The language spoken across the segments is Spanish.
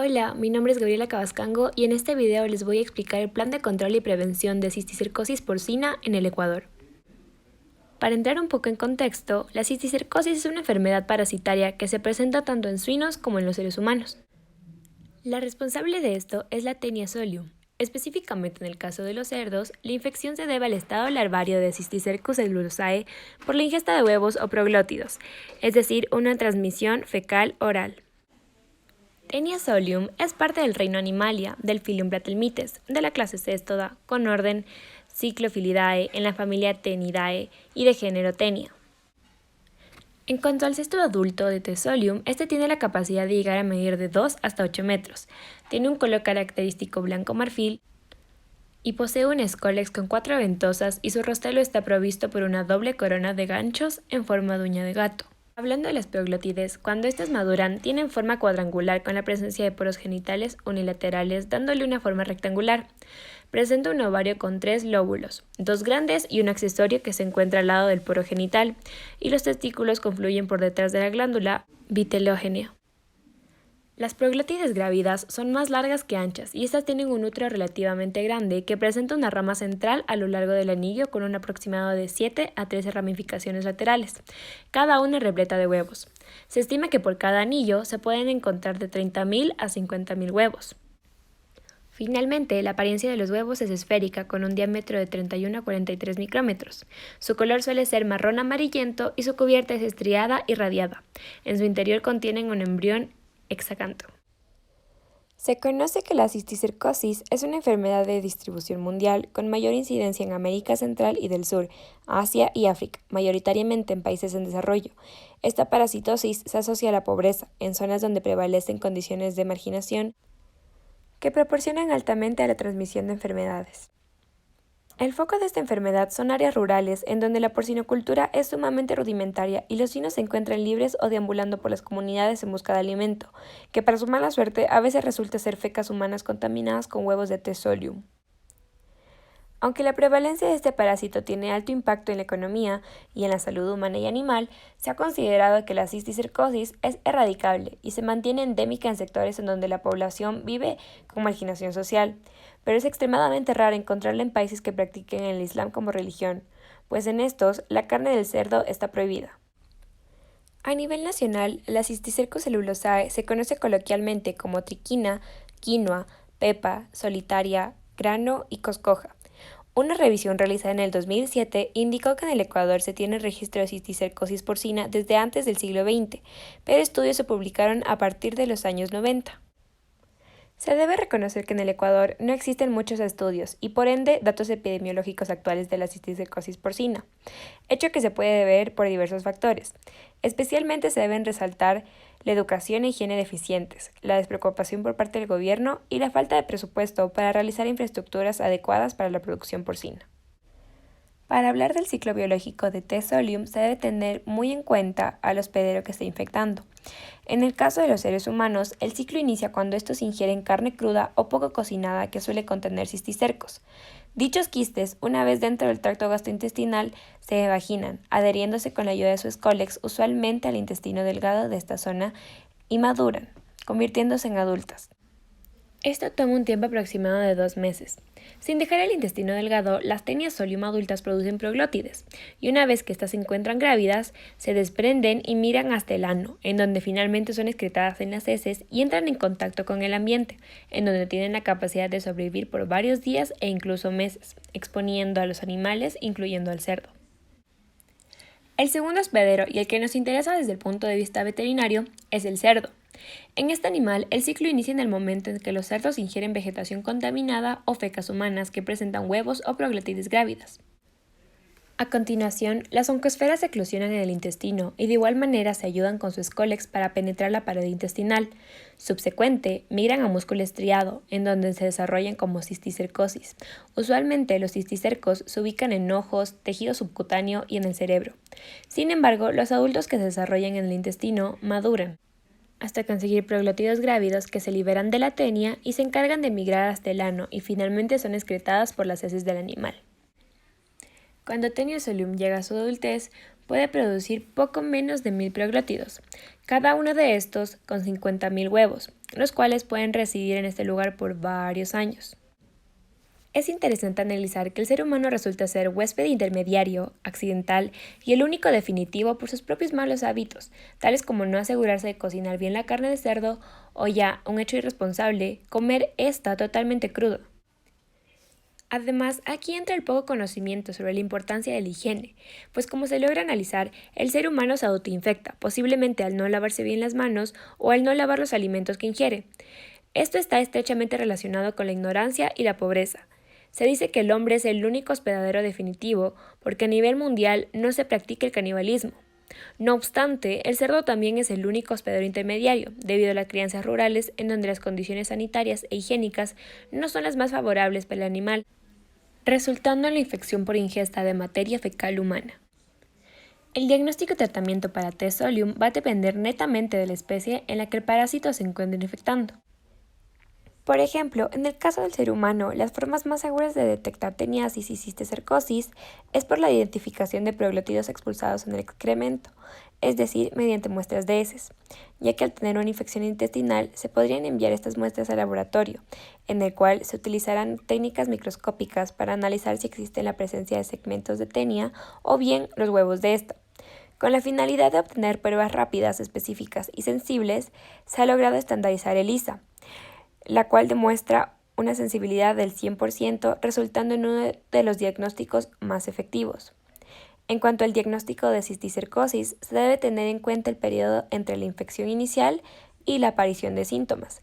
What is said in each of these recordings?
Hola, mi nombre es Gabriela Cabascango y en este video les voy a explicar el plan de control y prevención de cisticercosis porcina en el Ecuador. Para entrar un poco en contexto, la cisticercosis es una enfermedad parasitaria que se presenta tanto en suinos como en los seres humanos. La responsable de esto es la Taenia solium. Específicamente en el caso de los cerdos, la infección se debe al estado larvario de Cysticercus eglosae por la ingesta de huevos o proglótidos, es decir, una transmisión fecal-oral. Taenia solium es parte del reino Animalia del filium Platelmites de la clase Cestoda con orden Cyclophilidae en la familia Taenidae y de género Taenia. En cuanto al cesto adulto de T. solium, este tiene la capacidad de llegar a medir de 2 hasta 8 metros, tiene un color característico blanco marfil y posee un escólex con 4 ventosas y su rostelo está provisto por una doble corona de ganchos en forma de uña de gato. Hablando de las proglótides, cuando estas maduran tienen forma cuadrangular con la presencia de poros genitales unilaterales dándole una forma rectangular. Presenta un ovario con 3 lóbulos, 2 grandes y un accesorio que se encuentra al lado del poro genital, y los testículos confluyen por detrás de la glándula vitelógena. Las proglótides grávidas son más largas que anchas y estas tienen un útero relativamente grande que presenta una rama central a lo largo del anillo con un aproximado de 7 a 13 ramificaciones laterales, cada una repleta de huevos. Se estima que por cada anillo se pueden encontrar de 30.000 a 50.000 huevos. Finalmente, la apariencia de los huevos es esférica con un diámetro de 31 a 43 micrómetros. Su color suele ser marrón amarillento y su cubierta es estriada y radiada. En su interior contienen un embrión hexacanto. Se conoce que la cisticercosis es una enfermedad de distribución mundial con mayor incidencia en América Central y del Sur, Asia y África, mayoritariamente en países en desarrollo. Esta parasitosis se asocia a la pobreza, en zonas donde prevalecen condiciones de marginación que proporcionan altamente a la transmisión de enfermedades. El foco de esta enfermedad son áreas rurales en donde la porcinocultura es sumamente rudimentaria y los chinos se encuentran libres o deambulando por las comunidades en busca de alimento, que para su mala suerte a veces resulta ser fecas humanas contaminadas con huevos de T. solium. Aunque la prevalencia de este parásito tiene alto impacto en la economía y en la salud humana y animal, se ha considerado que la cisticercosis es erradicable y se mantiene endémica en sectores en donde la población vive con marginación social, pero es extremadamente raro encontrarla en países que practiquen el Islam como religión, pues en estos la carne del cerdo está prohibida. A nivel nacional, la Cysticercus celulosae se conoce coloquialmente como triquina, quinoa, pepa, solitaria, grano y coscoja. Una revisión realizada en el 2007 indicó que en el Ecuador se tiene registro de cisticercosis porcina desde antes del siglo XX, pero estudios se publicaron a partir de los años 90. Se debe reconocer que en el Ecuador no existen muchos estudios y por ende datos epidemiológicos actuales de la cisticercosis porcina, hecho que se puede ver por diversos factores. Especialmente se deben resaltar la educación e higiene deficientes, la despreocupación por parte del gobierno y la falta de presupuesto para realizar infraestructuras adecuadas para la producción porcina. Para hablar del ciclo biológico de T. solium se debe tener muy en cuenta al hospedero que está infectando. En el caso de los seres humanos, el ciclo inicia cuando estos ingieren carne cruda o poco cocinada que suele contener cisticercos. Dichos quistes, una vez dentro del tracto gastrointestinal, se evaginan, adheriéndose con la ayuda de su escólex usualmente al intestino delgado de esta zona y maduran, convirtiéndose en adultas. Esto toma un tiempo aproximado de 2 meses. Sin dejar el intestino delgado, las Taenia solium adultas producen proglótides, y una vez que estas se encuentran grávidas, se desprenden y migran hasta el ano, en donde finalmente son excretadas en las heces y entran en contacto con el ambiente, en donde tienen la capacidad de sobrevivir por varios días e incluso meses, exponiendo a los animales, incluyendo al cerdo. El segundo hospedero, y el que nos interesa desde el punto de vista veterinario, es el cerdo. En este animal, el ciclo inicia en el momento en que los cerdos ingieren vegetación contaminada o fecas humanas que presentan huevos o proglótides grávidas. A continuación, las oncosferas eclosionan en el intestino y de igual manera se ayudan con su escólex para penetrar la pared intestinal. Subsecuente, migran a músculo estriado, en donde se desarrollan como cisticercosis. Usualmente los cisticercos se ubican en ojos, tejido subcutáneo y en el cerebro. Sin embargo, los adultos que se desarrollan en el intestino maduran hasta conseguir proglótidos grávidos que se liberan de la tenia y se encargan de migrar hasta el ano y finalmente son excretadas por las heces del animal. Cuando Taenia solium llega a su adultez, puede producir poco menos de 1.000 proglótidos, cada uno de estos con 50.000 huevos. los cuales pueden residir en este lugar por varios años. Es interesante analizar que el ser humano resulta ser huésped intermediario, accidental y el único definitivo por sus propios malos hábitos, tales como no asegurarse de cocinar bien la carne de cerdo o ya, un hecho irresponsable, comer esta totalmente crudo. Además, aquí entra el poco conocimiento sobre la importancia de la higiene, pues como se logra analizar, el ser humano se autoinfecta, posiblemente al no lavarse bien las manos o al no lavar los alimentos que ingiere. Esto está estrechamente relacionado con la ignorancia y la pobreza. Se dice que el hombre es el único hospedadero definitivo porque a nivel mundial no se practica el canibalismo. No obstante, el cerdo también es el único hospedadero intermediario, debido a las crianzas rurales en donde las condiciones sanitarias e higiénicas no son las más favorables para el animal, resultando en la infección por ingesta de materia fecal humana. El diagnóstico y tratamiento para T. solium va a depender netamente de la especie en la que el parásito se encuentre infectando. Por ejemplo, en el caso del ser humano, las formas más seguras de detectar teniasis y cisticercosis es por la identificación de proglótidos expulsados en el excremento, es decir, mediante muestras de heces, ya que al tener una infección intestinal se podrían enviar estas muestras al laboratorio, en el cual se utilizarán técnicas microscópicas para analizar si existe la presencia de segmentos de tenia o bien los huevos de esta. Con la finalidad de obtener pruebas rápidas, específicas y sensibles, se ha logrado estandarizar ELISA, la cual demuestra una sensibilidad del 100%, resultando en uno de los diagnósticos más efectivos. En cuanto al diagnóstico de cisticercosis, se debe tener en cuenta el periodo entre la infección inicial y la aparición de síntomas,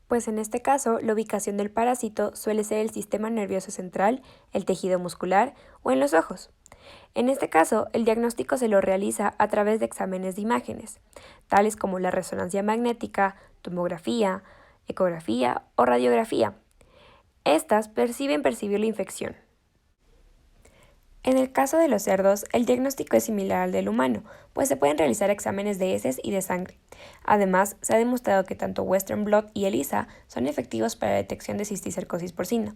pues en este caso la ubicación del parásito suele ser el sistema nervioso central, el tejido muscular o en los ojos. En este caso, el diagnóstico se lo realiza a través de exámenes de imágenes, tales como la resonancia magnética, tomografía, ecografía o radiografía. Estas perciben percibir la infección. En el caso de los cerdos, el diagnóstico es similar al del humano, pues se pueden realizar exámenes de heces y de sangre. Además, se ha demostrado que tanto Western blot y ELISA son efectivos para la detección de cisticercosis porcina.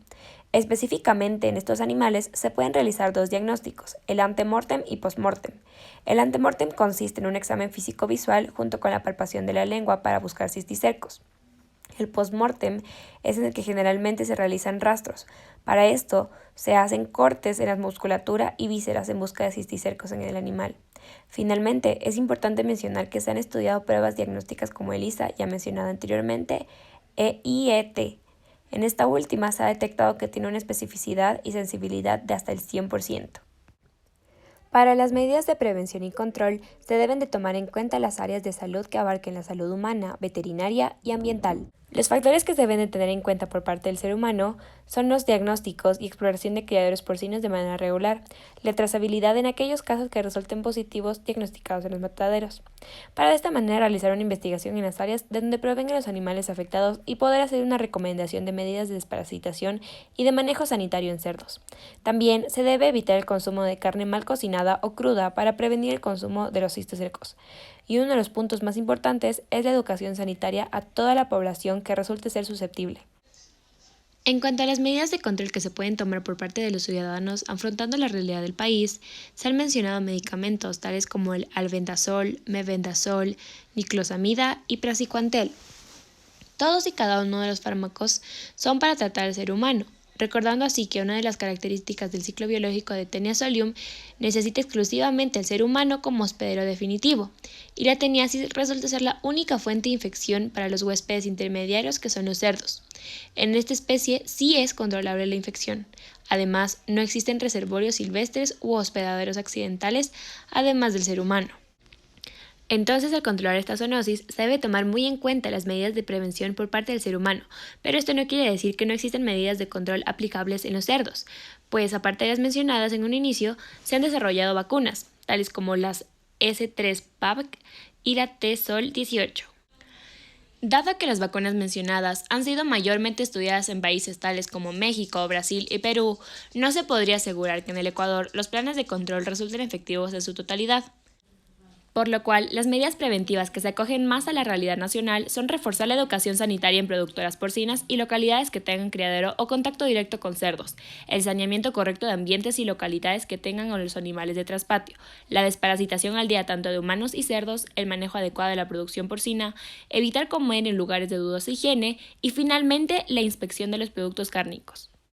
Específicamente en estos animales se pueden realizar dos diagnósticos, el antemortem y postmortem. El antemortem consiste en un examen físico-visual junto con la palpación de la lengua para buscar cisticercos. El postmortem es en el que generalmente se realizan rastros. Para esto, se hacen cortes en la musculatura y vísceras en busca de cisticercos en el animal. Finalmente, es importante mencionar que se han estudiado pruebas diagnósticas como ELISA, ya mencionada anteriormente, e IET. En esta última se ha detectado que tiene una especificidad y sensibilidad de hasta el 100%. Para las medidas de prevención y control se deben de tomar en cuenta las áreas de salud que abarquen la salud humana, veterinaria y ambiental. Los factores que se deben de tener en cuenta por parte del ser humano son los diagnósticos y exploración de criaderos porcinos de manera regular, la trazabilidad en aquellos casos que resulten positivos diagnosticados en los mataderos, para de esta manera realizar una investigación en las áreas de donde provengan los animales afectados y poder hacer una recomendación de medidas de desparasitación y de manejo sanitario en cerdos. También se debe evitar el consumo de carne mal cocinada o cruda para prevenir el consumo de los cisticercos. Y uno de los puntos más importantes es la educación sanitaria a toda la población que resulte ser susceptible. En cuanto a las medidas de control que se pueden tomar por parte de los ciudadanos afrontando la realidad del país, se han mencionado medicamentos tales como el albendazol, mebendazol, niclosamida y praziquantel. Todos y cada uno de los fármacos son para tratar al ser humano, recordando así que una de las características del ciclo biológico de Taenia solium necesita exclusivamente al ser humano como hospedero definitivo, y la teniasis resulta ser la única fuente de infección para los huéspedes intermediarios que son los cerdos. En esta especie sí es controlable la infección. Además, no existen reservorios silvestres u hospedaderos accidentales, además del ser humano. Entonces, al controlar esta zoonosis, se debe tomar muy en cuenta las medidas de prevención por parte del ser humano, pero esto no quiere decir que no existen medidas de control aplicables en los cerdos, pues aparte de las mencionadas en un inicio, se han desarrollado vacunas, tales como las S3-PAVC y la T-Sol18. Dado que las vacunas mencionadas han sido mayormente estudiadas en países tales como México, Brasil y Perú, no se podría asegurar que en el Ecuador los planes de control resulten efectivos en su totalidad. por lo cual las medidas preventivas que se acogen más a la realidad nacional son reforzar la educación sanitaria en productoras porcinas y localidades que tengan criadero o contacto directo con cerdos, el saneamiento correcto de ambientes y localidades que tengan a los animales de traspatio, la desparasitación al día tanto de humanos y cerdos, el manejo adecuado de la producción porcina, evitar comer en lugares de dudosa higiene y finalmente la inspección de los productos cárnicos.